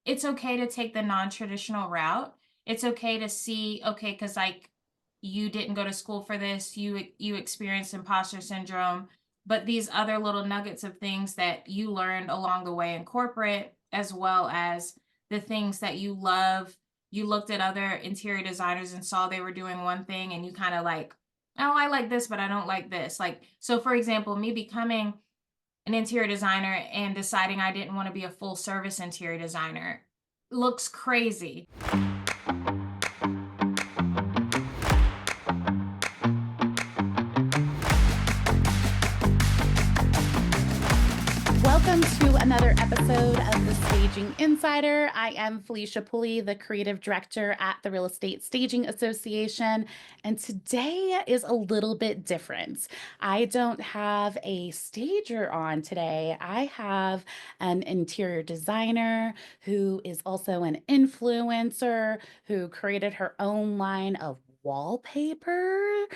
it's okay to take the non-traditional route. It's okay to see, okay, because like you didn't go to school for this, you experienced imposter syndrome, but these other little nuggets of things that you learned along the way in corporate, as well as the things that you love, you looked at other interior designers and saw they were doing one thing and you kind of like, oh, I like this, but I don't like this. Like, so for example, me becoming an interior designer and deciding I didn't want to be a full service interior designer looks crazy. Welcome to another episode of the Staging Insider. I am Felicia Pulley, the creative director at the Real Estate Staging Association, and today is a little bit different. I don't have a stager on today. I have an interior designer who is also an influencer who created her own line of wallpaper.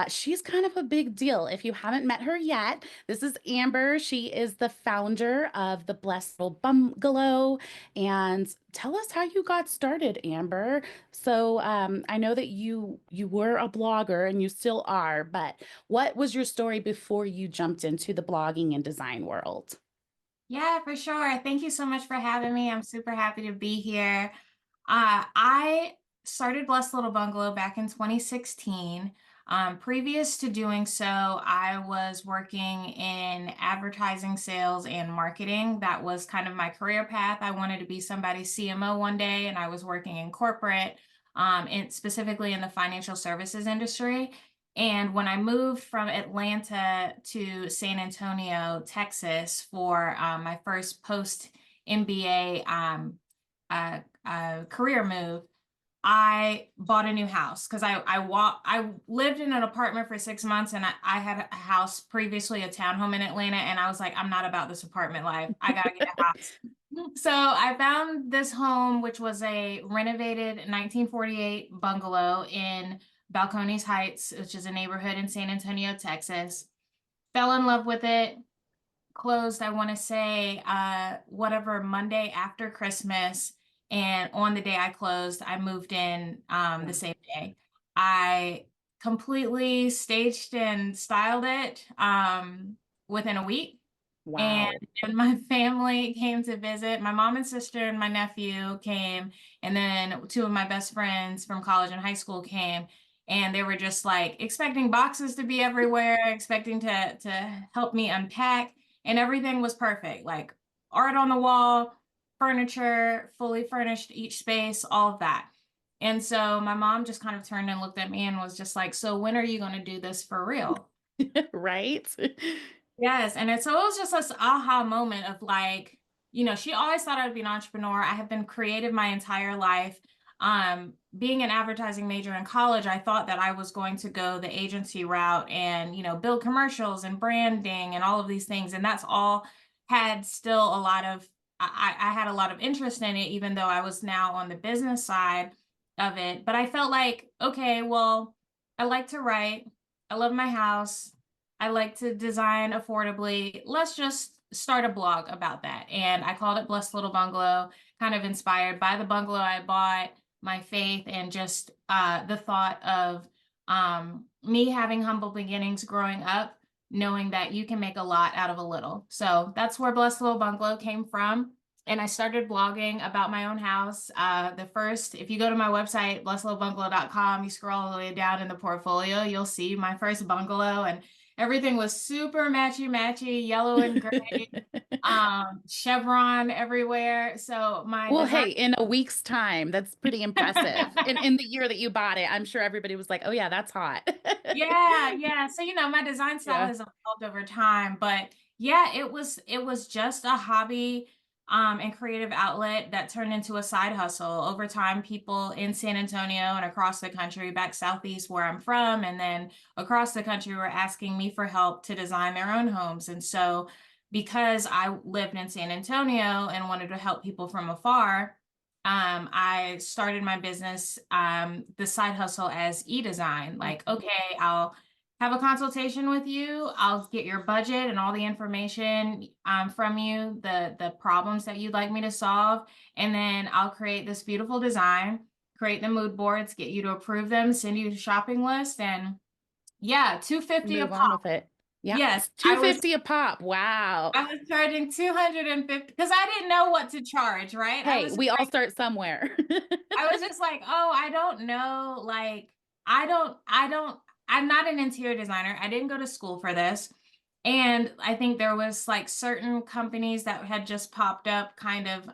She's kind of a big deal. If you haven't met her yet, this is Amber. She is the founder of the Blessed Little Bungalow. And tell us how you got started, Amber. So I know that you were a blogger and you still are, but what was your story before you jumped into the blogging and design world? Yeah, for sure. Thank you so much for having me. I'm super happy to be here. I started Blessed Little Bungalow back in 2016. Previous to doing so, I was working in advertising, sales, and marketing. That was kind of my career path. I wanted to be somebody's CMO one day, and I was working in corporate, and specifically in the financial services industry. And when I moved from Atlanta to San Antonio, Texas, for my first post MBA career move, I bought a new house because I lived in an apartment for 6 months, and I had a house previously, a townhome in Atlanta, and I was like, I'm not about this apartment life. I gotta get a house. So I found this home, which was a renovated 1948 bungalow in Balcones Heights, which is a neighborhood in San Antonio, Texas. Fell in love with it. Closed, I want to say, whatever, Monday after Christmas. And on the day I closed, I moved in the Wow. same day. I completely staged and styled it within a week. And Wow. then my family came to visit. My mom and sister and my nephew came, and then two of my best friends from college and high school came, and they were just like expecting boxes to be everywhere, expecting to help me unpack, and everything was perfect. Like art on the wall, furniture, fully furnished each space, all of that. And so my mom just kind of turned and looked at me and was just like, "So when are you going to do this for real?" Right? Yes, and so it was just this aha moment of like, she always thought I'd be an entrepreneur. I have been creative my entire life. Being an advertising major in college, I thought that I was going to go the agency route and, build commercials and branding and all of these things. And that's all had still a lot of, I had a lot of interest in it, even though I was now on the business side of it. But I felt like, okay, well, I like to write. I love my house. I like to design affordably. Let's just start a blog about that. And I called it Blessed Little Bungalow, kind of inspired by the bungalow I bought, my faith, and just the thought of me having humble beginnings growing up, knowing that you can make a lot out of a little. So that's where Blessed Little Bungalow came from. And I started blogging about my own house. If you go to my website, blessedlittlebungalow.com, you scroll all the way down in the portfolio, you'll see my first bungalow. And everything was super matchy, yellow and gray, chevron everywhere. So my Well, design, hey, in a week's time, that's pretty impressive. In the year that you bought it, I'm sure everybody was like, "Oh yeah, that's hot." yeah. So my design style Yeah. has evolved over time, but yeah, it was just a hobby and creative outlet that turned into a side hustle. Over time, people in San Antonio and across the country, back southeast where I'm from, and then across the country were asking me for help to design their own homes. And so because I lived in San Antonio and wanted to help people from afar, I started my business, the side hustle as e-design. Like, okay, I'll have a consultation with you. I'll get your budget and all the information from you, the problems that you'd like me to solve, and then I'll create this beautiful design, create the mood boards, get you to approve them, send you a shopping list, and yeah, 250 a Move on pop. with it. Yeah. Yes, I was 250 a pop. Wow. I was charging 250 because I didn't know what to charge, right? I Hey, was we all start somewhere. I was just like, "Oh, I don't know, like, I don't I'm not an interior designer. I didn't go to school for this." And I think there was, like, certain companies that had just popped up kind of,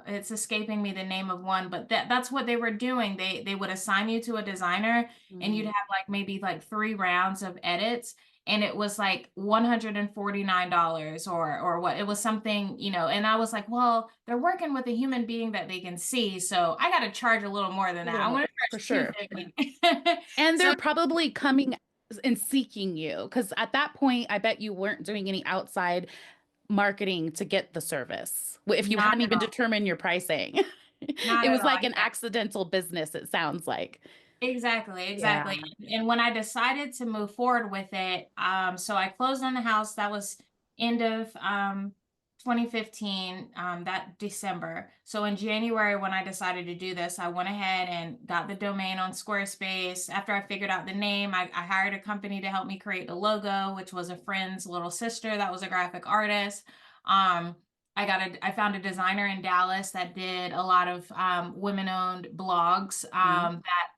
it's escaping me the name of one, but that's what they were doing. They would assign you to a designer, and you'd Mm, have, like, maybe, like, 3 rounds of edits, and it was like $149 or what it was something, and I was like, well, they're working with a human being that they can see, so I got to charge a little more than a that. little I more want to for charge sure. 250. And So they're probably coming and seeking you because at that point, I bet you weren't doing any outside marketing to get the service. If you not hadn't at even all. determined your pricing, Not it at was all. like an Yeah. accidental business, it sounds like. Exactly, Yeah. exactly. And when I decided to move forward with it, so I closed on the house. That was end of 2015, that December. So in January, when I decided to do this, I went ahead and got the domain on Squarespace. After I figured out the name, I hired a company to help me create the logo, which was a friend's little sister that was a graphic artist. Um, I found a designer in Dallas that did a lot of women-owned blogs Mhm. that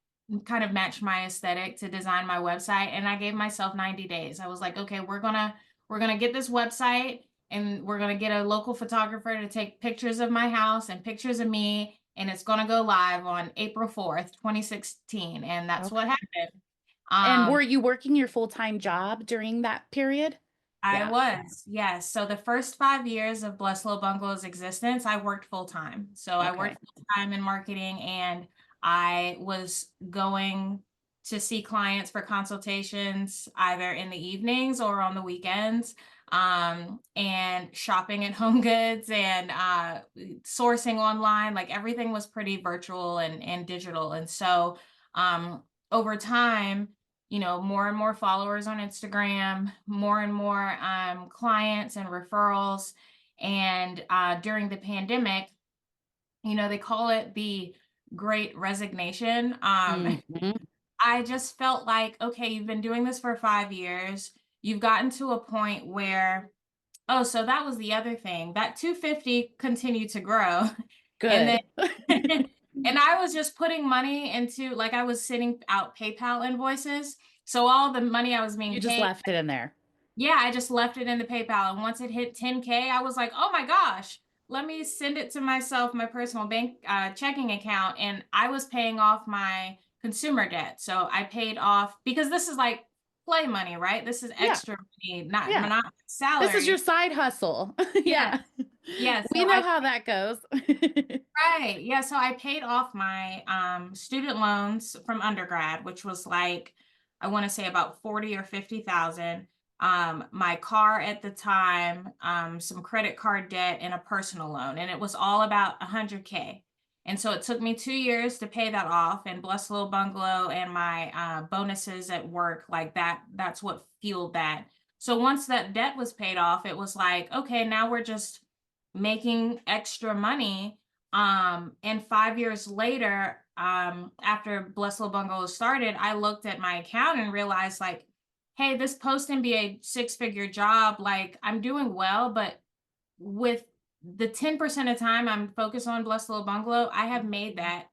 kind of matched my aesthetic to design my website, and I gave myself 90 days. I was like, okay, we're going to get this website, and we're going to get a local photographer to take pictures of my house and pictures of me, and it's going to go live on April 4th, 2016, and that's what Okay. happened. And Um were you working your full-time job during that period? I Yeah. was, yes. So the first 5 years of Blessed Little Bungalow's existence, I worked full time. So I Okay. worked full time in marketing, and I was going to see clients for consultations either in the evenings or on the weekends, and shopping at Home Goods and sourcing online. Like everything was pretty virtual and digital. And so over time, more and more followers on Instagram, more and more clients and referrals. And during the pandemic, they call it the great resignation. Mhm. I just felt like, okay, you've been doing this for 5 years. You've gotten to a point where, oh, so that was the other thing. That 250 continued to grow. And then Good. and I was just putting money into, like, I was sending out PayPal invoices. So all the money I was being You just paid, left it in there. yeah, I just left it in the PayPal. And once it hit 10K, I was like, oh my gosh, let me send it to myself, my personal bank checking account. And I was paying off my consumer debt. So I paid off, because this is like play money, right? This is Yeah. extra money, not Yeah. not This is your salary. side hustle. Yeah. Yeah. Yeah. So We know I how that goes. Right. Yeah. So I paid off my student loans from undergrad, which was like, I want to say about 40 or 50,000. My car at the time, some credit card debt, and a personal loan. And it was all about 100K. And so it took me 2 years to pay that off. And Blessed Little Bungalow and my bonuses at work, like that's what fueled that. So once that debt was paid off, it was like, okay, now we're just making extra money. And 5 years later, after Blessed Little Bungalow started, I looked at my account and realized, like, hey, this post MBA 6-figure job, like, I'm doing well, but with the 10% of time I'm focused on Blessed Little Bungalow, I have made that,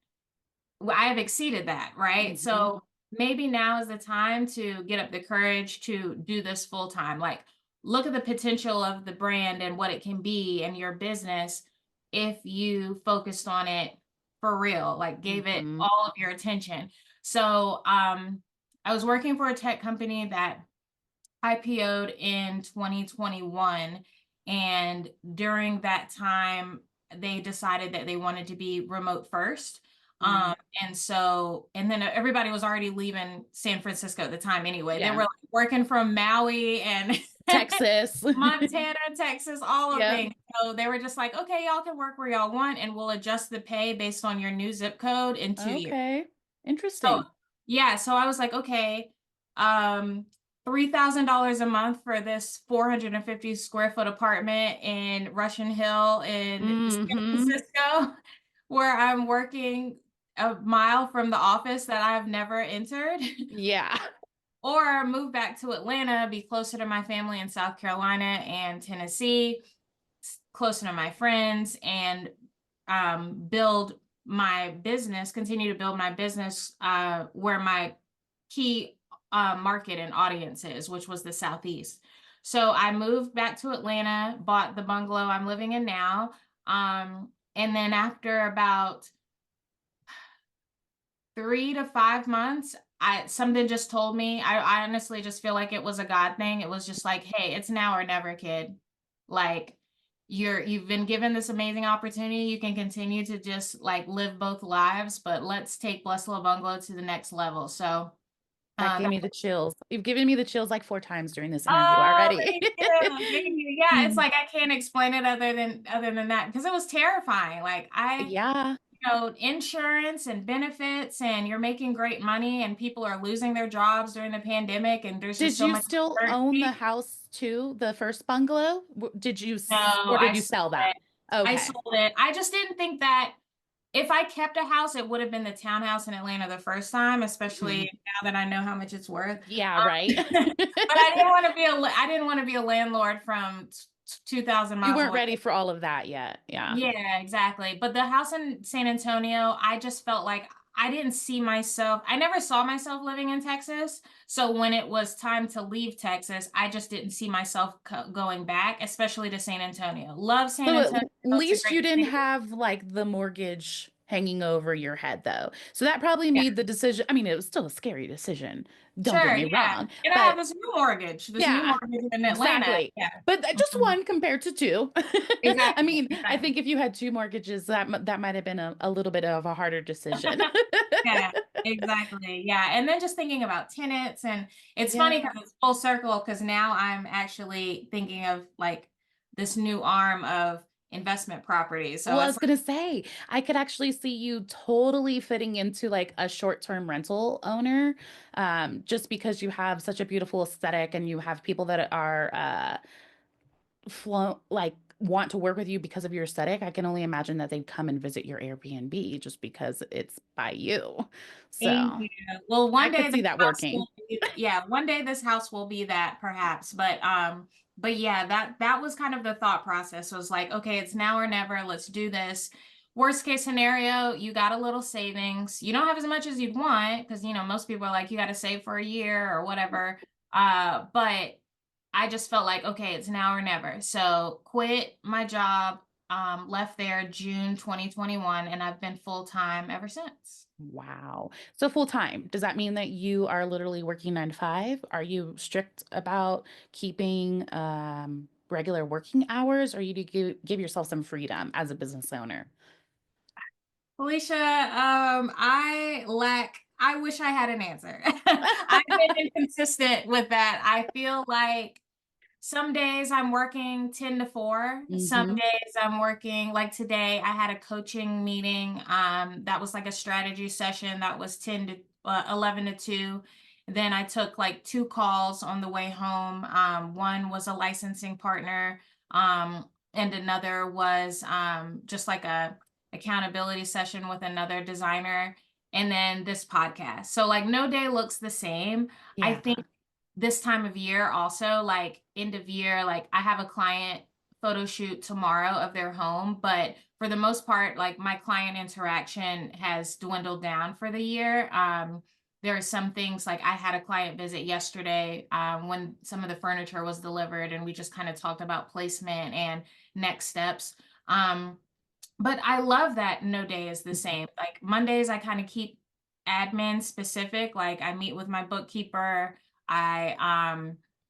I have exceeded that, right? Mhm. So maybe now is the time to get up the courage to do this full time. Like, look at the potential of the brand and what it can be and your business if you focused on it for real, like gave it Mhm. all of your attention. So I was working for a tech company that IPO'd in 2021. And during that time, they decided that they wanted to be remote first. Mhm. And then everybody was already leaving San Francisco at the time anyway. They Yeah. were like working from Maui and Texas. Montana, Texas, all of Yep. things. So they were just like, okay, y'all can work where y'all want, and we'll adjust the pay based on your new zip code in 2 years. Okay. So Interesting. yeah, so I was like, okay. $3,000 a month for this 450 square foot apartment in Russian Hill in San Hmm. Francisco, where I'm working a mile from the office that I've never entered. Yeah. Or move back to Atlanta, be closer to my family in South Carolina and Tennessee, closer to my friends, and build my business, continue to build my business where my key market and audience is, which was the Southeast. So I moved back to Atlanta, bought the bungalow I'm living in now. And then after about 3 to 5 months, I something just told me, I honestly just feel like it was a God thing. It was just like, hey, it's now or never, kid. Like you've been given this amazing opportunity. You can continue to just like live both lives, but let's take Blessed Little Bungalow to the next level. So That gave that me the chills. You've given me the chills like 4 times during this interview oh, already. thank you. Thank you. Yeah, it's Mm. like I can't explain it other than that because it was terrifying. Like Yeah. insurance and benefits, and you're making great money, and people are losing their jobs during the pandemic, and there's just Did so you much still own the uncertainty. house too, the first bungalow? Did you, No, or did I you sold sell that? it. I Okay. sold it. I just didn't think that if I kept a house, it would have been the townhouse in Atlanta the first time, especially Hmm. now that I know how much it's worth. Yeah, right. But I didn't want to be a landlord from 2,000 You miles weren't away. ready for all of that yet. Yeah. Yeah, exactly. But the house in San Antonio, I just felt like I didn't see myself. I never saw myself living in Texas. So when it was time to leave Texas, I just didn't see myself going back, especially to San Antonio. Love San So at Antonio. It's a least you great didn't city. have like the mortgage hanging over your head though. So that probably Yeah, made the decision. I mean, it was still a scary decision. Don't get sure. me Yeah. wrong, And I have but this new yeah, mortgage in Atlanta. exactly. Yeah. But just Mhm. one compared to two. I Exactly. mean, I Exactly. think if you had two mortgages, that might have been a little bit of a harder decision. Yeah, exactly. Yeah. And then just thinking about tenants, and it's funny Yeah. because it's full circle because now I'm actually thinking of like this new arm of investment property. So Well, I it's was gonna say, I could actually see you totally fitting into like a short-term rental owner, just because you have such a beautiful aesthetic and you have people that are like want to work with you because of your aesthetic. I can only imagine that they'd come and visit your Airbnb just because it's by you. thank So you. Well, I one day could this see that house working. will be, yeah, one day this house will be that perhaps. But yeah, that was kind of the thought process was like, okay, it's now or never. Let's do this. Worst case scenario, you got a little savings. You don't have as much as you'd want because most people are like, you got to save for a year or whatever. But I just felt like, okay, it's now or never. So quit my job, left there June 2021, and I've been full time ever since. Wow. So full time, does that mean that you are literally working 9 to 5? Are you strict about keeping regular working hours, or you do give yourself some freedom as a business owner? Felicia, I wish I had an answer. I've been inconsistent with that. I feel like some days I'm working 10 to 4. Some Hmm. days I'm working like today I had a coaching meeting that was like a strategy session that was 10 to 11 to 2. Then I took like two calls on the way home. One was a licensing partner, and another was just like a accountability session with another designer, and then this podcast. So like no day looks the same. I Yeah. think this time of year also, like end of year, like I have a client photo shoot tomorrow of their home, but for the most part, like my client interaction has dwindled down for the year. There are some things like I had a client visit yesterday when some of the furniture was delivered, and we just kind of talked about placement and next steps. um, but I love that no day is the same. Like Mondays, I kind of keep admin specific. Like I meet with my bookkeeper. I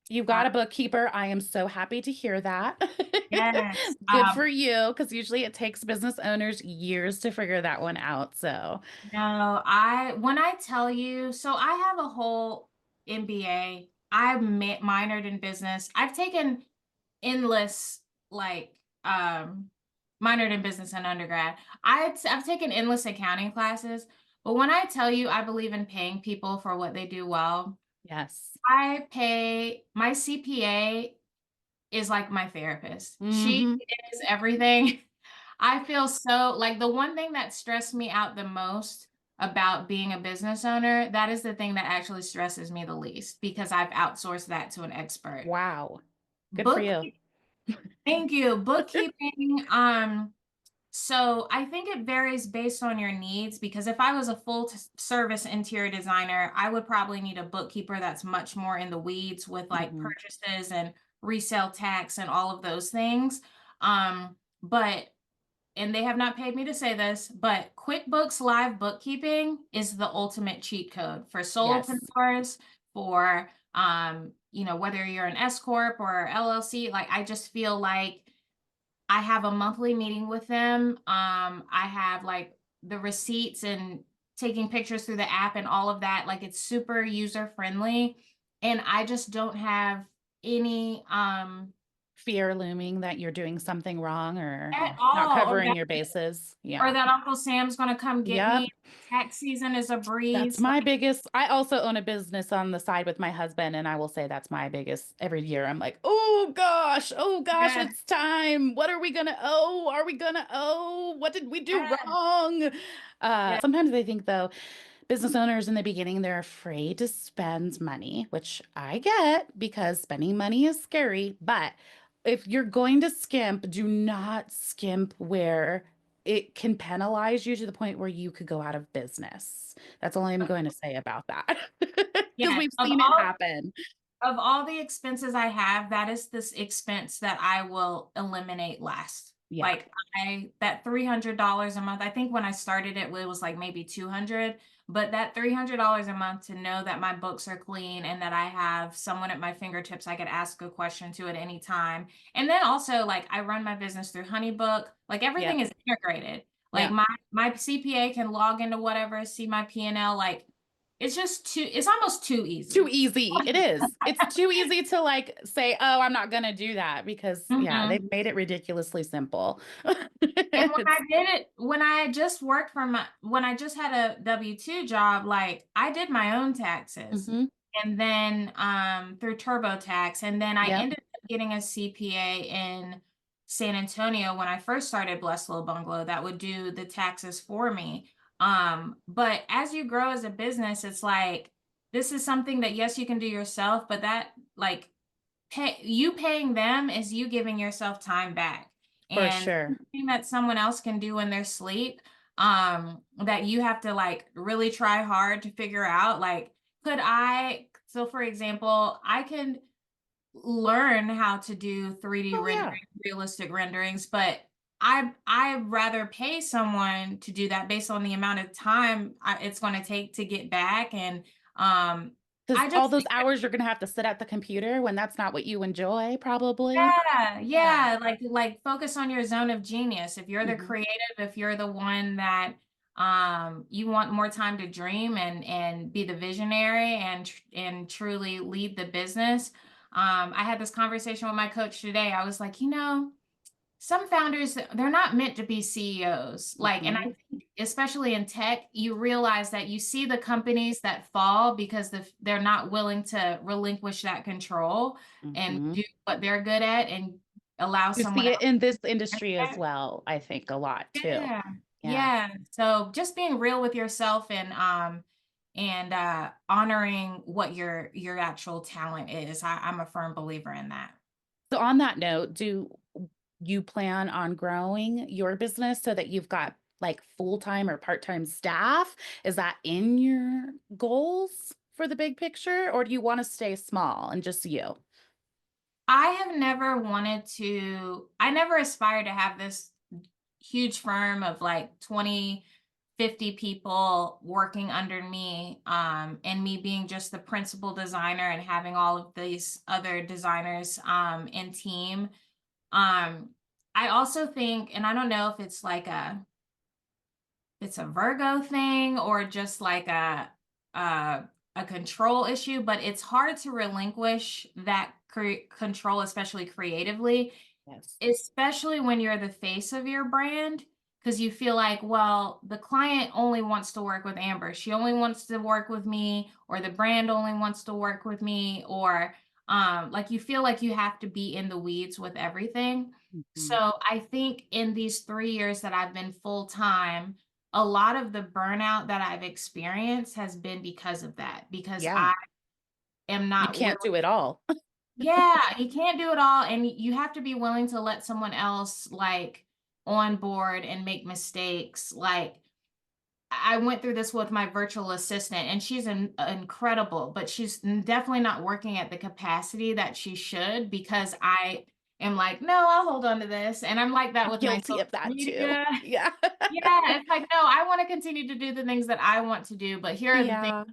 You've uh, got a bookkeeper. I am so happy to hear that. yes. Good for you, because usually it takes business owners years to figure that one out. So, No, I when I tell you, so I have a whole MBA. I minored in business. I've taken endless like minored in business in undergrad. I've taken endless accounting classes, but when I tell you I believe in paying people for what they do well, Yes. I pay my CPA is like my therapist. She Hmm. is everything. I feel so like the one thing that stressed me out the most about being a business owner, that is the thing that actually stresses me the least because I've outsourced that to an expert. Wow. Good for you. Bookkeeping, thank you. Bookkeeping, so I think it varies based on your needs because if I was a service interior designer, I would probably need a bookkeeper that's much more in the weeds with like Hmm. purchases and resale tax and all of those things. But and they have not paid me to say this, but QuickBooks Live bookkeeping is the ultimate cheat code for Yes, solopreneurs, for whether you're an S corp or LLC. Like I just feel like I have a monthly meeting with them. I have like the receipts and taking pictures through the app and all of that. Like it's super user friendly. And I just don't have any fear looming that you're doing something wrong at or not all, covering your bases. or Yeah. that Uncle Sam's gonna come get me. Yep. Tax season is a That's breeze. my Like, biggest. I also own a business on the side with my husband, and I will say that's my biggest every year. I'm like, oh gosh, yeah, it's time. What are we gonna owe? Are we gonna owe? What did we do yeah, wrong? yeah, Sometimes I think though, business owners in the beginning, they're afraid to spend money, which I get because spending money is scary. But if you're going to skimp, do not skimp where it can penalize you to the point where you could go out of business. That's all I'm going to say about that. Because yeah. we've seen it happen. Of all the expenses I have, that is this expense that I will eliminate last. Yeah, Like that $300 a month. I think when I started it was like maybe 200, but that $300 a month to know that my books are clean and that I have someone at my fingertips I could ask a question to at any time. And then also like I run my business through HoneyBook. Like yeah, everything is integrated. Like yeah. my CPA can log into whatever, see my P&L. Like it's almost too Too easy. easy. It is. It's too easy to like say, oh, I'm not gonna do that because yeah, Mhm. they've made it ridiculously simple. And when I It's did it, when I just had a W-2 job, like I did my own taxes hmm. and then through TurboTax. And then I Yep, ended up getting a CPA in San Antonio when I first started Blessed Little Bungalow that would do the taxes for me. But as you grow as a business, it's like this is something that yes, you can do yourself, but that like paying them is you giving yourself time back. for And sure. something that someone else can do in their sleep, that you have to like really try hard to figure out. Like, so for example, I can learn how to do 3D Oh yeah. rendering, realistic renderings, but I'd rather pay someone to do that based on the amount of time it's going to take to get back. And Because I all just those think hours you're gonna have to sit at the computer when that's not what you enjoy, probably. yeah, Yeah. yeah, like focus on your zone of genius. If you're the Hmm. creative, if you're the one that you want more time to dream and be the visionary and truly lead the business. I had this conversation with my coach today. I was like, some founders, they're not meant to be CEOs. Like, and I Hmm. think especially in tech, you realize that you see the companies that fall because they're not willing to relinquish that control and Hmm. do what they're good at and allow You someone see it else in this to do industry as that. well, I think a lot too. Yeah. Yeah. Yeah. So just being real with yourself and honoring what your actual talent is. I'm a firm believer in that. So on that note, do you plan on growing your business so that you've got like full-time or part-time staff? Is that in your goals for the big picture, or do you want to stay small and just you? I never aspired to have this huge firm of like 20, 50 people working under me, and me being just the principal designer and having all of these other designers in team. Um, I also think, and I don't know if it's a Virgo thing or just like a, a control issue, but it's hard to relinquish that control, especially creatively, Yes. especially when you're the face of your brand. because you feel like, well, the client only wants to work with Amber. She only wants to work with me, or the brand only wants to work with me, or like you feel like you have to be in the weeds with everything. Mhm. So I think in these 3 years that I've been full time, a lot of the burnout that I've experienced has been because of that, because Yeah. I am You not willing. can't do it all. Yeah, you can't do it all, and you have to be willing to let someone else, like, on board and make mistakes. Like, I went through this with my virtual assistant, and she's incredible, but she's definitely not working at the capacity that she should, because I am like, "No, I'll hold on to this," and I'm like that I'm with my guilty social of that too. media. Yeah. Yeah, it's like, "No, I wanna continue to do the things that I want to do, but here are the things," Yeah.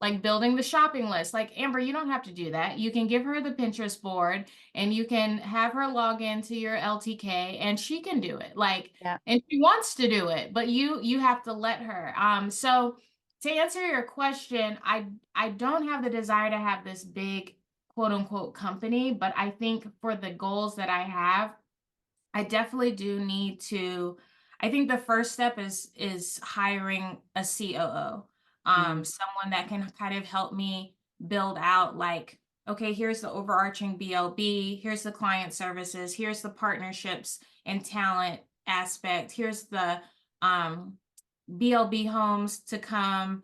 like building the shopping list. Like, Amber, you don't have to do that. You can give her the Pinterest board, and you can have her log into your LTK, and she can do it. Like, Yeah. and she wants to do it, but you have to let her. So to answer your question, I don't have the desire to have this big quote unquote company, but I think for the goals that I have, I definitely do need to. I think the first step is hiring a COO, Mm. someone that can kind of help me build out, like, okay, here's the overarching BLB, here's the client services, here's the partnerships and talent aspect, here's the um, BLB homes to come,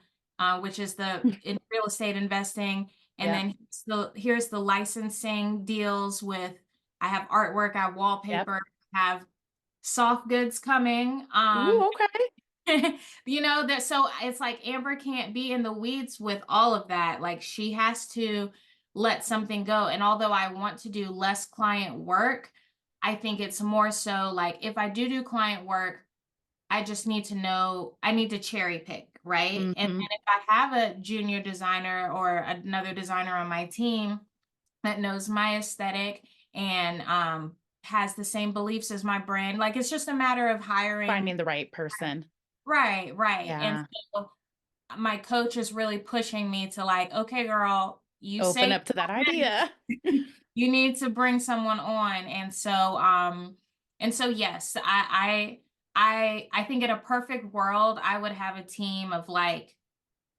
which is the in real estate investing, and Yep. then here's the licensing deals with. I have artwork, I have Yep. wallpaper, have soft goods coming. Ooh, okay. That, so it's like Amber can't be in the weeds with all of that. Like, she has to let something go. And although I want to do less client work, I think it's more so like, if I do client work, I just need to know, I need to cherry pick, right? And Mhm. then if I have a junior designer or another designer on my team that knows my aesthetic and has the same beliefs as my brand, like, it's just a matter of hiring. Finding the right person. Right, right. And Yeah. so my coach is really pushing me to, like, okay, girl, you Open say up to that idea. you need to bring someone on. And so yes, I think in a perfect world, I would have a team of like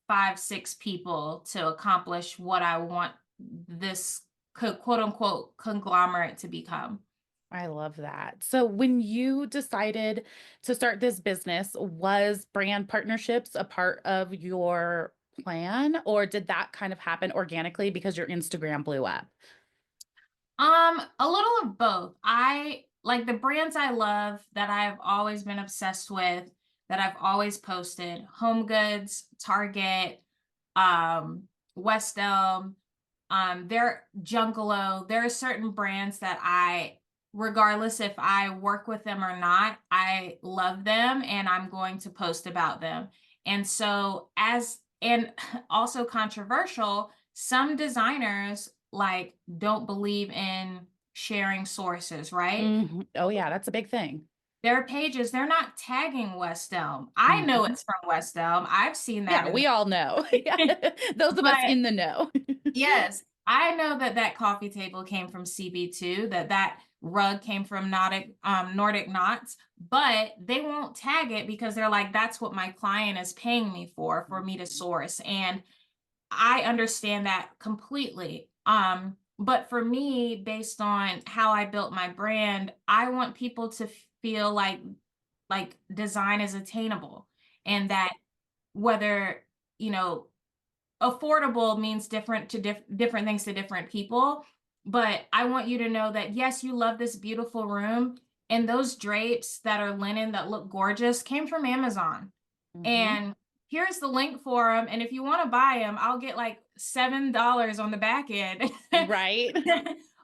5, 6 people to accomplish what I want this quote unquote conglomerate to become. I love that. So when you decided to start this business, was brand partnerships a part of your plan, or did that kind of happen organically because your Instagram blew up? A little of both. I like the brands I love that I've always been obsessed with, that I've always posted: Home Goods, Target, um, West Elm, there Jungalow. There are certain brands that I, regardless if I work with them or not, I love them and I'm going to post about them. And so, and also controversial, some designers like don't believe in sharing sources, right? Mhm. Oh, yeah, that's a big thing. Their pages, they're not tagging West Elm. I know Mhm. it's from West Elm. I've seen that Yeah, in we all know. Yeah. the Those of us but in the know. yes, I know that that coffee table came from CB2, that that rug came from Nordic Knots, but they won't tag it because they're like, that's what my client is paying me for me to source. And I understand that completely. But for me, based on how I built my brand, I want people to feel like design is attainable, and that whether, you know, affordable means different things to different people, but I want you to know that yes, you love this beautiful room, and those drapes that are linen that look gorgeous came from Amazon, Mhm. and here's the link for them, and if you want to buy them, I'll get like $7 on the back end. Right.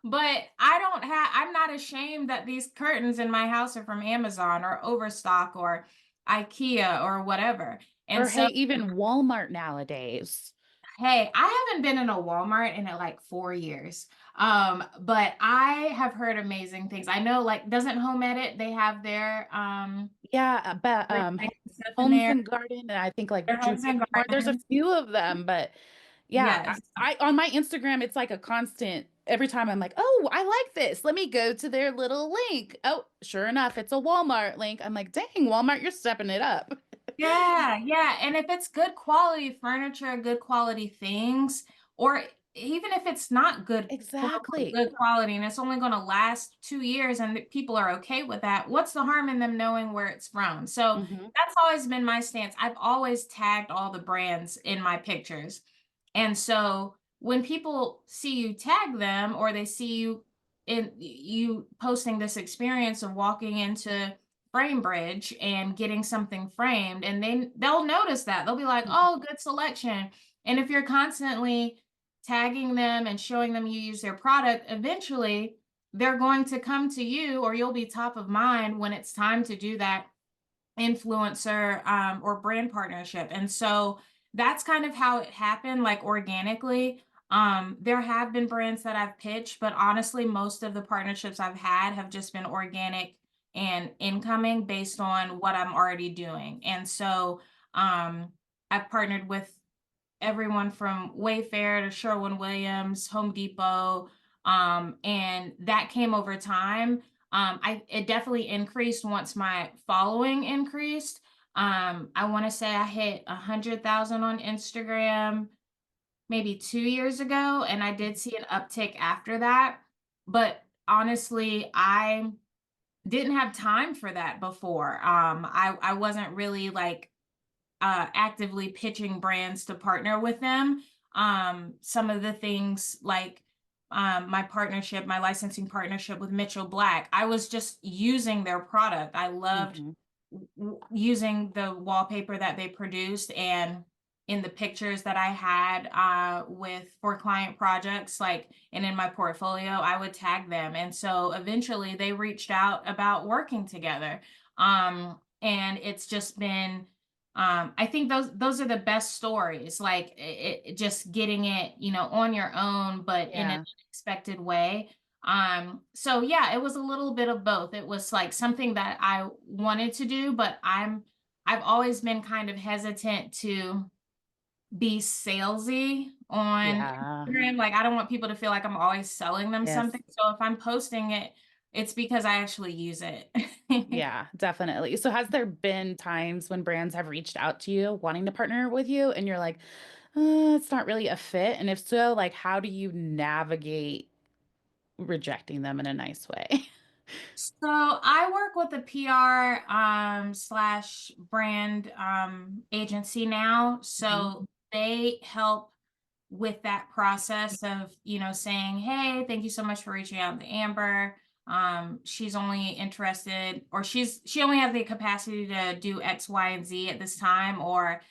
But I'm not ashamed that these curtains in my house are from Amazon or Overstock or IKEA or whatever. And Or, so, hey, even Walmart nowadays. hey, I haven't been in a Walmart in like 4 years. But I have heard amazing things. I know, like, doesn't Home Edit, they have Yeah, but, their stuff in Homes there, and Garden, and I think, like, their Junior homes and More, there's a gardens. few of them, but yeah, Yes. I on my Instagram, it's like a constant, every time I'm like, oh, I like this. Let me go to their little link. Oh, sure enough, it's a Walmart link. I'm like, dang, Walmart, you're stepping it up. Yeah, yeah. And if it's good quality furniture, good quality things, or even if it's not good, quote unquote, Exactly. good quality, and it's only going to last 2 years and people are okay with that, what's the harm in them knowing where it's from? So Hmm. that's always been my stance. I've always tagged all the brands in my pictures. And so when people see you tag them or they see you posting this experience of walking into Frame Bridge and getting something framed, and then they'll notice that. They'll be like, "Oh, good selection." And if you're constantly tagging them and showing them you use their product, eventually they're going to come to you or you'll be top of mind when it's time to do that influencer or brand partnership. And so that's kind of how it happened, like organically. There have been brands that I've pitched, but honestly, most of the partnerships I've had have just been organic and incoming based on what I'm already doing. And so I've partnered with everyone from Wayfair to Sherwin-Williams, Home Depot, and that came over time. It definitely increased once my following increased. I want to say I hit 100,000 on Instagram maybe 2 years ago, and I did see an uptick after that. But honestly, I didn't have time for that before. I wasn't really like actively pitching brands to partner with them. Some of the things like my licensing partnership with Mitchell Black, I was just using their product. I loved Hmm. using the wallpaper that they produced and in the pictures that I had with for client projects, like and in my portfolio, I would tag them. And so eventually they reached out about working together. And it's just been I think those are the best stories, like just getting it, on your own, but in an Yeah. unexpected way. So yeah, it was a little bit of both. It was like something that I wanted to do, but I've always been kind of hesitant to be salesy on Yeah. Instagram. Like I don't want people to feel like I'm always selling them Yes. something. So if I'm posting it, it's because I actually use it. Yeah, definitely. So has there been times when brands have reached out to you wanting to partner with you and you're like, it's not really a fit? And if so, like, how do you navigate rejecting them in a nice way? So I work with a PR slash brand agency now. Mhm. So they help with that process of, saying, "Hey, thank you so much for reaching out to Amber. She's only interested or she only has the capacity to do X, Y, and Z at this time, or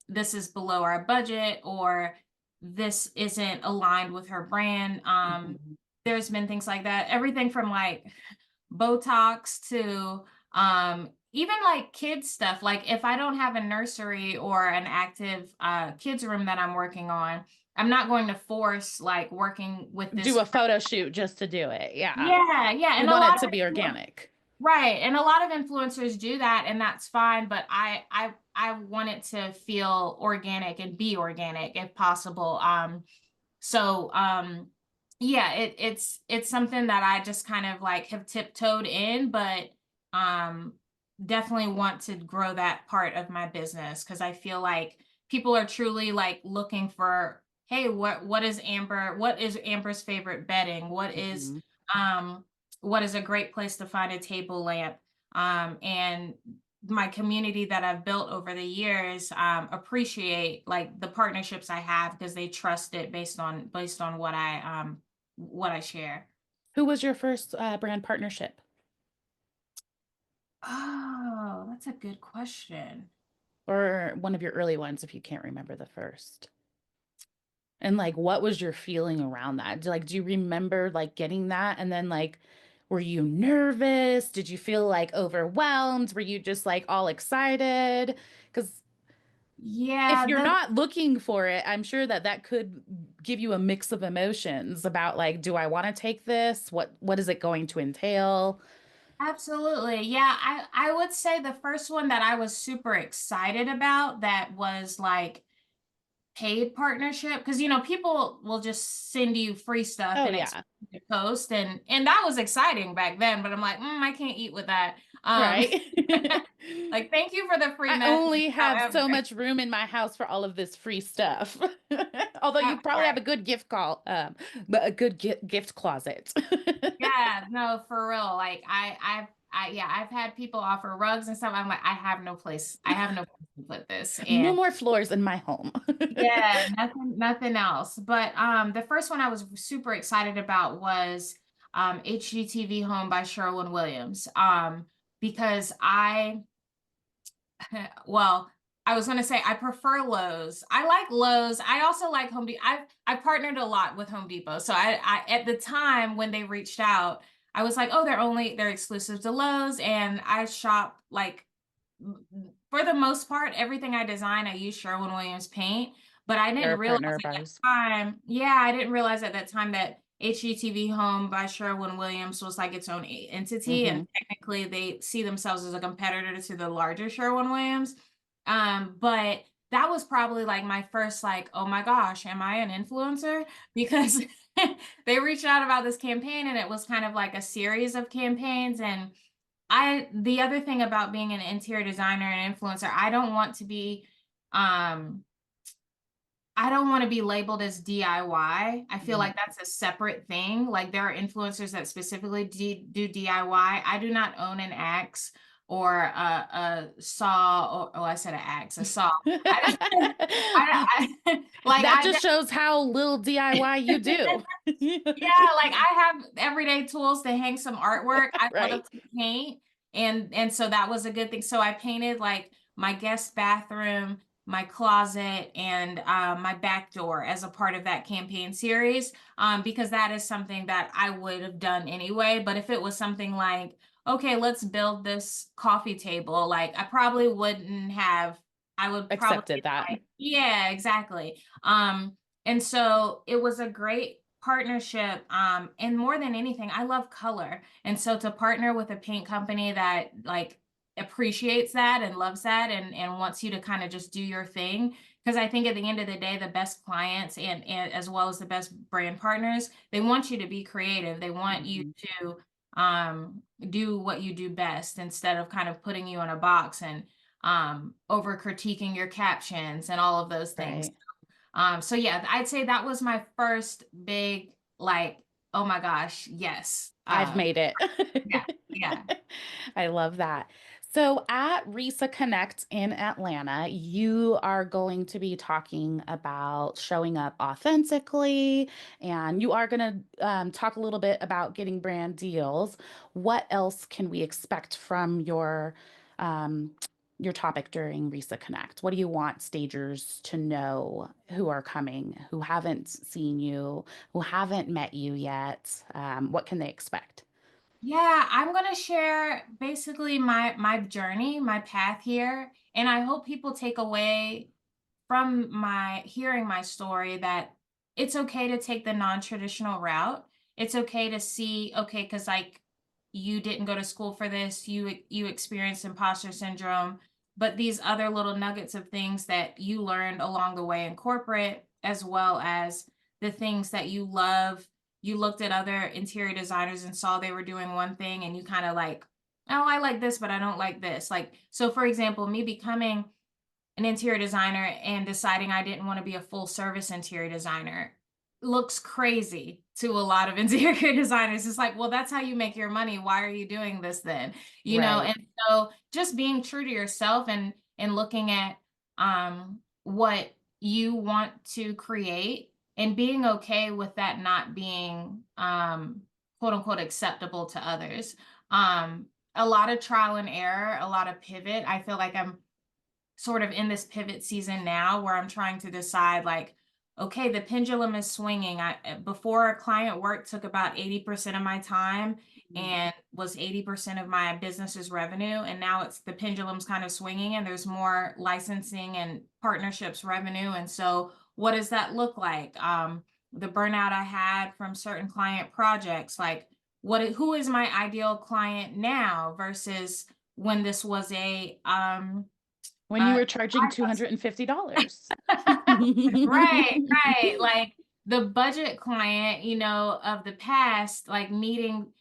this is below our budget, or this isn't aligned with her brand." Mhm. There's been things like that. Everything from like Botox to even like kids stuff. Like if I don't have a nursery or an active kids room that I'm working on, I'm not going to force like working with Do this. a photo shoot just to do it. Yeah. Yeah, yeah. You And a want lot it to of be organic. right. And a lot of influencers do that and that's fine, but I want it to feel organic and be organic if possible. So yeah, it's something that I just kind of like have tiptoed in, but um definitely want to grow that part of my business because I feel like people are truly like looking for, hey, what is Amber's favorite bedding? Mhm. Um what is a great place to find a table lamp? And my community that I've built over the years appreciate like the partnerships I have because they trust it based on what I share. Who was your first brand partnership? Oh, that's a good question. Or one of your early ones if you can't remember the first? And like, what was your feeling around that? Do you remember like getting that? And then like, were you nervous? Did you feel like overwhelmed? Were you just like all excited? Because if Yeah, you're the not looking for it, I'm sure that that could give you a mix of emotions about like, do I want to take this? What is it going to entail? Absolutely. Yeah, I would say the first one that I was super excited about that was like paid partnership, because people will just send you free stuff Oh and expect yeah. you to post, and that was exciting back then, but I'm like, I can't eat with that. Right. Like, thank you for the free I message, only have however. so much room in my house for all of this free stuff. Although you probably have a Right. good but a good gift closet. Yeah, no, for real. Like, yeah, I've had people offer rugs and stuff. I'm like, I have no place to put this. No And more floors in my home. yeah, nothing else. But the first one I was super excited about was HGTV Home by Sherwin-Williams. Because well, I was gonna say I prefer Lowe's. I like Lowe's. I also like Home Depot. I've partnered a lot with Home Depot. So I at the time when they reached out, I was like, oh, they're exclusive to Lowe's, and I shop like for the most part, everything I design, I use Sherwin-Williams paint, but I They're didn't a realize partner of at that ours. time, yeah, I didn't realize at that time that HGTV Home by Sherwin-Williams was like its own entity, and Hmm. technically they see themselves as a competitor to the larger Sherwin-Williams. But that was probably like my first like, oh my gosh, am I an influencer? Because they reached out about this campaign, and it was kind of like a series of campaigns. And the other thing about being an interior designer and influencer, um I don't want to be labeled as DIY. I feel like that's a separate thing. Like, there are influencers that specifically do DIY. I do not own an axe or a saw, or oh, I said an axe, a saw. I, like That I just shows how little DIY you do. Yeah, like, I have everyday tools to hang some artwork. I love Right. to paint, and so that was a good thing. So I painted like my guest bathroom, my closet, and my back door as a part of that campaign series, because that is something that I would have done anyway. But if it was something like, okay, let's build this coffee table, like, I would probably be Accepted that. like, yeah, exactly. And so it was a great partnership. And more than anything, I love color. And so to partner with a paint company that like appreciates that and loves that, and wants you to kind of just do your thing. Because I think at the end of the day, the best clients, and as well as the best brand partners, they want you to be creative. They want you Mhm. to do what you do best, instead of kind of putting you in a box and over critiquing your captions and all of those things. Right. So yeah, I'd say that was my first big, like, oh my gosh, yes. I've made it. Yeah, yeah. I love that. So at Resa Connect in Atlanta, you are going to be talking about showing up authentically, and you are going to talk a little bit about getting brand deals. What else can we expect from um, your topic during Resa Connect? What do you want stagers to know who are coming, who haven't seen you, who haven't met you yet? What can they expect? Yeah, I'm gonna share basically my journey, my path here, and I hope people take away from my hearing my story that it's okay to take the non-traditional route. It's okay to see, okay, because like, you didn't go to school for this, you experienced imposter syndrome, but these other little nuggets of things that you learned along the way in corporate, as well as the things that you love. You looked at other interior designers and saw they were doing one thing, and you kind of like, oh, I like this, but I don't like this. Like, so for example, me becoming an interior designer and deciding I didn't want to be a full service interior designer looks crazy to a lot of interior designers. It's like, well, that's how you make your money. Why are you doing this then? Right. And so just being true to yourself, and looking at what you want to create, and being okay with that not being quote unquote acceptable to others. A lot of trial and error, a lot of pivot. I feel like I'm sort of in this pivot season now, where I'm trying to decide, like, okay, the pendulum is swinging. Before, a client work took about 80% of my time and was 80% of my business's revenue. And now it's the pendulum's kind of swinging, and there's more licensing and partnerships revenue. And so what does that look like? The burnout I had from certain client projects, like, who is my ideal client now versus when this was a When you uh, were charging $250. Right, right. Like the budget client, of the past, like needing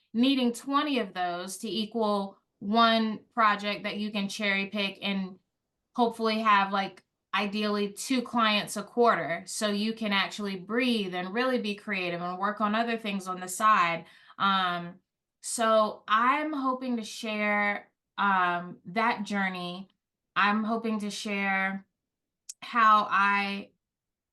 20 of those to equal one project that you can cherry pick and hopefully have like ideally two clients a quarter so you can actually breathe and really be creative and work on other things on the side. Um, so I'm hoping to share that journey. I'm hoping to share how I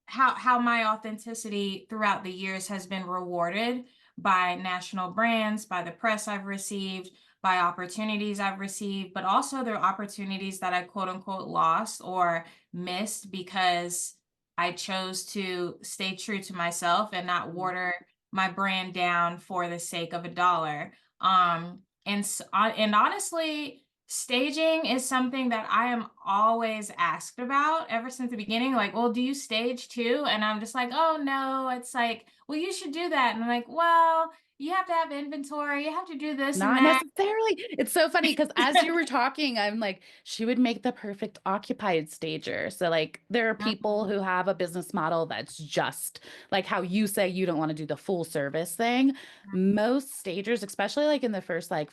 how my authenticity throughout the years has been rewarded by national brands, by the press I've received, by opportunities I've received, but also there are opportunities that I quote unquote lost or missed because I chose to stay true to myself and not water my brand down for the sake of a dollar. And honestly, staging is something that I am always asked about ever since the beginning. Like, well, do you stage too? And I'm just like, oh no. It's like, well, you should do that. And I'm like, well, you have to have inventory, you have to do this and Not that. necessarily. It's so funny because as you were talking, I'm like, she would make the perfect occupied stager. So, like, there are people Mhm. who have a business model that's just like how you say you don't want to do the full service thing. Most stagers, especially like in the first like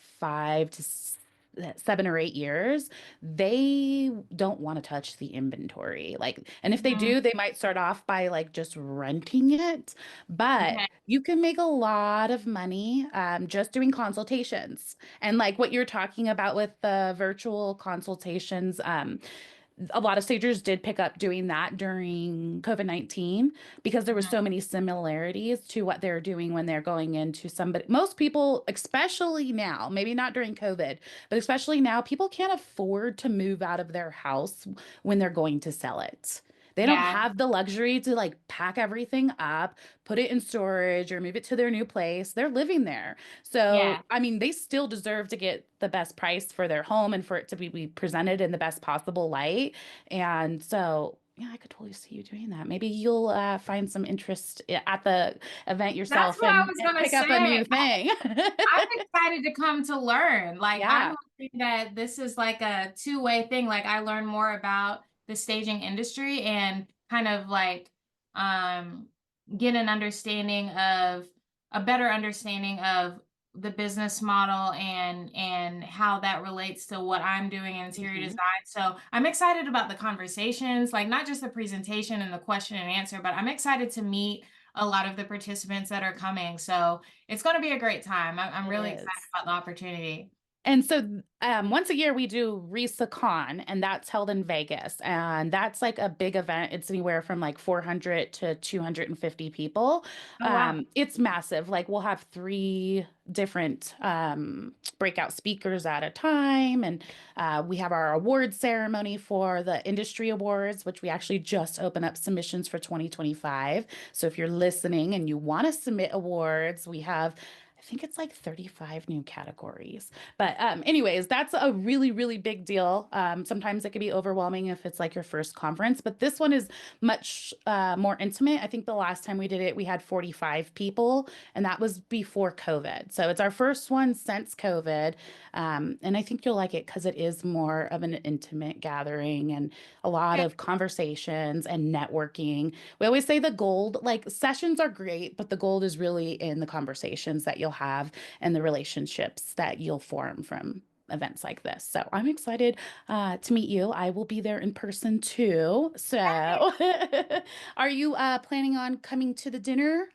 7 or 8 years, they don't want to touch the inventory. Like, and if they Mhm. do, they might start off by like just renting it. But Okay. you can make a lot of money just doing consultations. And like what you're talking about with the virtual consultations, a lot of stagers did pick up doing that during COVID-19 because there were Mhm. so many similarities to what they're doing when they're going into somebody. Most people, especially now, maybe not during COVID, but especially now, people can't afford to move out of their house when they're going to sell it. They don't Yeah. have the luxury to like pack everything up, put it in storage, or move it to their new place. They're living there. So, Yeah. I mean, they still deserve to get the best price for their home and for it to be presented in the best possible light. And so, yeah, I could totally see you doing that. Maybe you'll find some interest at the event That's yourself what I and, was and gonna pick up a say. new thing. I'm excited to come to learn. Like, I'm Yeah. hoping that this is like a two-way thing. Like, I learn more about the staging industry and kind of like um, get an understanding of a better understanding of the business model and how that relates to what I'm doing in interior Mhm. design. So I'm excited about the conversations, like not just the presentation and the question and answer, but I'm excited to meet a lot of the participants that are coming. So it's going to be a great time. I'm It really excited is. about the opportunity. And so once a year we do Resa Con, and that's held in Vegas. And that's like a big event. It's anywhere from like 400 to 250 people. Oh, wow. It's massive. Like we'll have three different breakout speakers at a time. And we have our award ceremony for the industry awards, which we actually just open up submissions for 2025. So if you're listening and you want to submit awards, we have I think it's like 35 new categories. But anyways, that's a really, really big deal. Sometimes it can be overwhelming if it's like your first conference, but this one is much more intimate. I think the last time we did it, we had 45 people, and that was before COVID. So it's our first one since COVID. And I think you'll like it because it is more of an intimate gathering and a lot Okay. of conversations and networking. We always say the gold, like sessions are great, but the gold is really in the conversations that you'll have and the relationships that you'll form from events like this. So I'm excited to meet you. I will be there in person too. So are you planning on coming to the dinner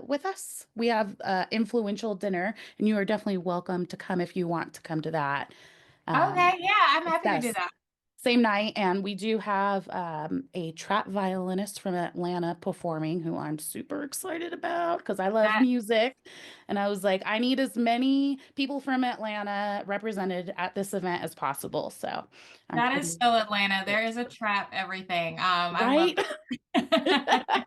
with us? We have influential dinner, and you are definitely welcome to come if you want to come to that. Okay. Um, Yeah, I'm it's happy to that do that. same night, and we do have a trap violinist from Atlanta performing who I'm super excited about because I love That music. And I was like, I need as many people from Atlanta represented at this event as possible. So I'm that is pretty so Atlanta. There is a excited. trap everything. I love Right? that.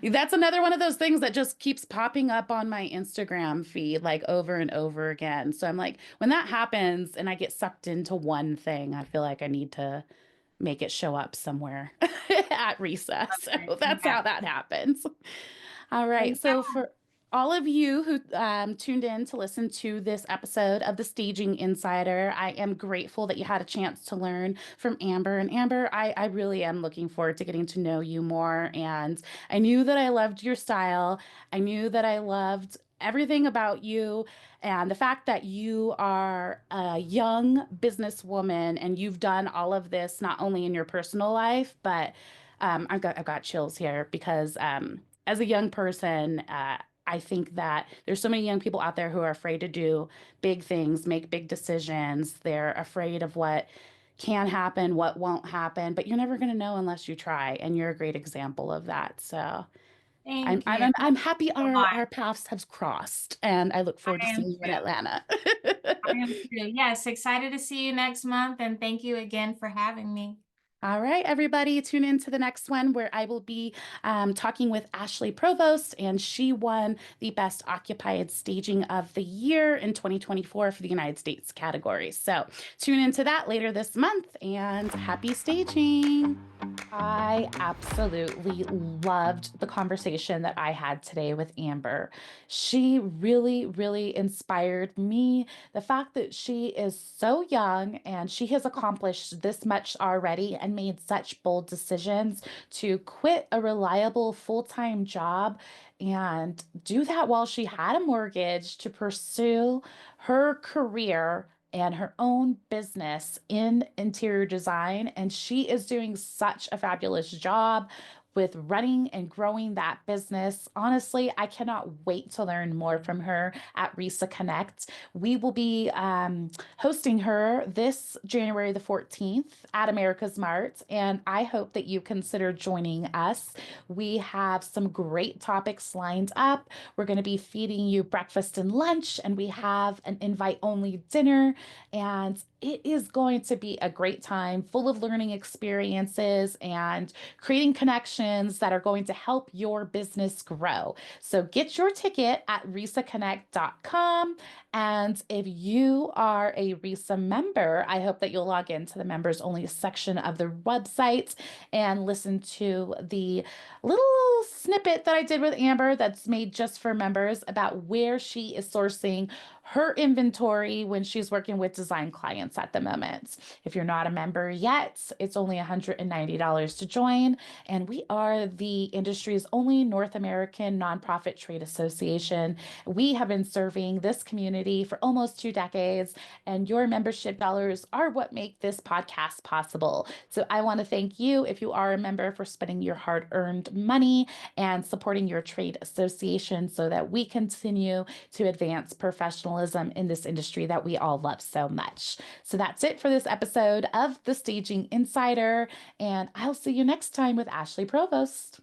That's another one of those things that just keeps popping up on my Instagram feed like over and over again. So I'm like, when that happens and I get sucked into one thing, I feel like I need to make it show up somewhere at recess. So that's Yeah. how that happens. All Well, right. yeah. So for all of you who tuned in to listen to this episode of the Staging Insider. I am grateful that you had a chance to learn from Amber. And Amber, I really am looking forward to getting to know you more. And I knew that I loved your style. I knew that I loved everything about you. And the fact that you are a young businesswoman and you've done all of this not only in your personal life, but I've got chills here because as a young person, I think that there's so many young people out there who are afraid to do big things, make big decisions. They're afraid of what can happen, what won't happen, but you're never going to know unless you try. And you're a great example of that. So I'm Thank you. I'm I'm happy A lot. our paths have crossed, and I look forward to I am seeing you in too. Atlanta. I am too. Yes, excited to see you next month, and thank you again for having me. All right, everybody, tune in to the next one where I will be talking with Ashley Provost, and she won the Best Occupied Staging of the Year in 2024 for the United States category. So tune into that later this month, and happy staging. I absolutely loved the conversation that I had today with Amber. She really, really inspired me. The fact that she is so young and she has accomplished this much already and made such bold decisions to quit a reliable full-time job and do that while she had a mortgage to pursue her career and her own business in interior design. And she is doing such a fabulous job with running and growing that business. Honestly, I cannot wait to learn more from her at Resa Connect. We will be hosting her this January the 14th at America's Mart, and I hope that you consider joining us. We have some great topics lined up. We're going to be feeding you breakfast and lunch, and we have an invite only dinner. And it is going to be a great time full of learning experiences and creating connections that are going to help your business grow. So get your ticket at resaconnect.com. And if you are a Resa member, I hope that you'll log into the members only section of the website and listen to the little snippet that I did with Amber that's made just for members about where she is sourcing her inventory when she's working with design clients at the moment. If you're not a member yet, it's only $190 to join. And we are the industry's only North American nonprofit trade association. We have been serving this community for almost 2 decades, and your membership dollars are what make this podcast possible. So I want to thank you, if you are a member, for spending your hard-earned money and supporting your trade association so that we continue to advance professionalism in this industry that we all love so much. So that's it for this episode of The Staging Insider, and I'll see you next time with Ashley Provost.